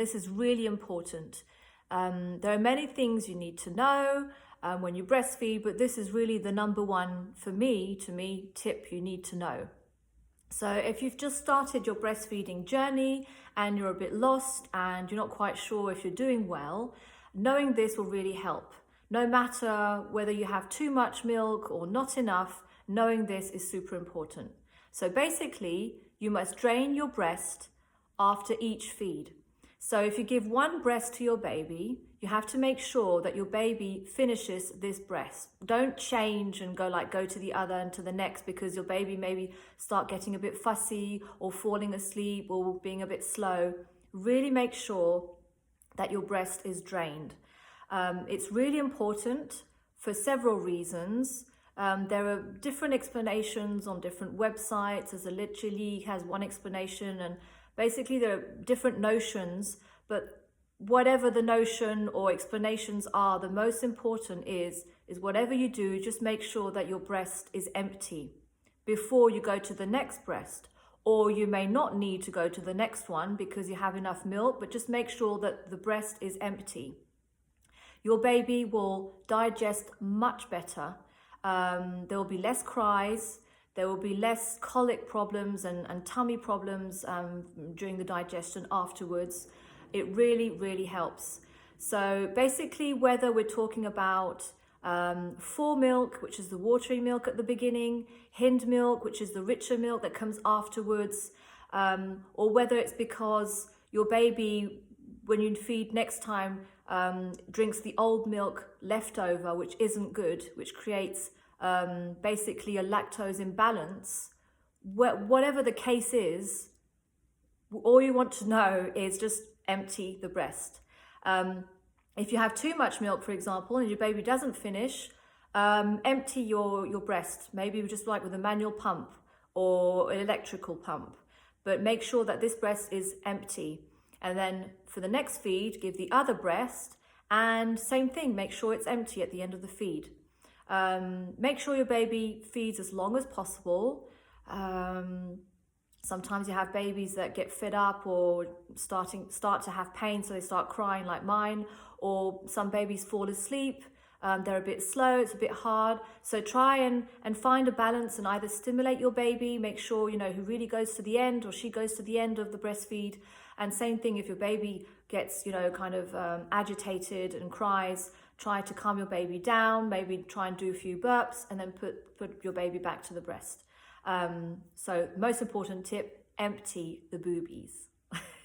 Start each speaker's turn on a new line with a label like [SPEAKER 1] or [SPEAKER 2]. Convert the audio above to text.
[SPEAKER 1] This is really important. There are many things you need to know when you breastfeed, but this is really the number one to me, tip you need to know. So if you've just started your breastfeeding journey and you're a bit lost and you're not quite sure if you're doing well, knowing this will really help. No matter whether you have too much milk or not enough, knowing this is super important. So basically, you must drain your breast after each feed. So if you give one breast to your baby, you have to make sure that your baby finishes this breast. Don't change and go to the other and to the next, because your baby maybe start getting a bit fussy or falling asleep or being a bit slow. Really make sure that your breast is drained. It's really important for several reasons. There are different explanations on different websites. As a literally has one explanation, and basically there are different notions, but whatever the notion or explanations are, the most important is whatever you do, just make sure that your breast is empty before you go to the next breast. Or you may not need to go to the next one because you have enough milk, but just make sure that the breast is empty. Your baby will digest much better. There will be less cries. There will be less colic problems and tummy problems during the digestion afterwards. It really, really helps. So basically, whether we're talking about fore milk, which is the watery milk at the beginning, hind milk, which is the richer milk that comes afterwards, or whether it's because your baby, when you feed next time, drinks the old milk leftover, which isn't good, which creates basically a lactose imbalance. Whatever the case is, all you want to know is just empty the breast. If you have too much milk, for example, and your baby doesn't finish, empty your breast, maybe just like with a manual pump or an electrical pump, but make sure that this breast is empty. And then for the next feed, give the other breast, and same thing, make sure it's empty at the end of the feed. Make sure your baby feeds as long as possible. Sometimes you have babies that get fed up or start to have pain, so they start crying like mine, or some babies fall asleep. They're a bit slow, it's a bit hard. So try and find a balance and either stimulate your baby, make sure, he really goes to the end or she goes to the end of the breastfeed. And same thing, if your baby gets, agitated and cries, try to calm your baby down, maybe try and do a few burps and then put your baby back to the breast. So most important tip, empty the boobies.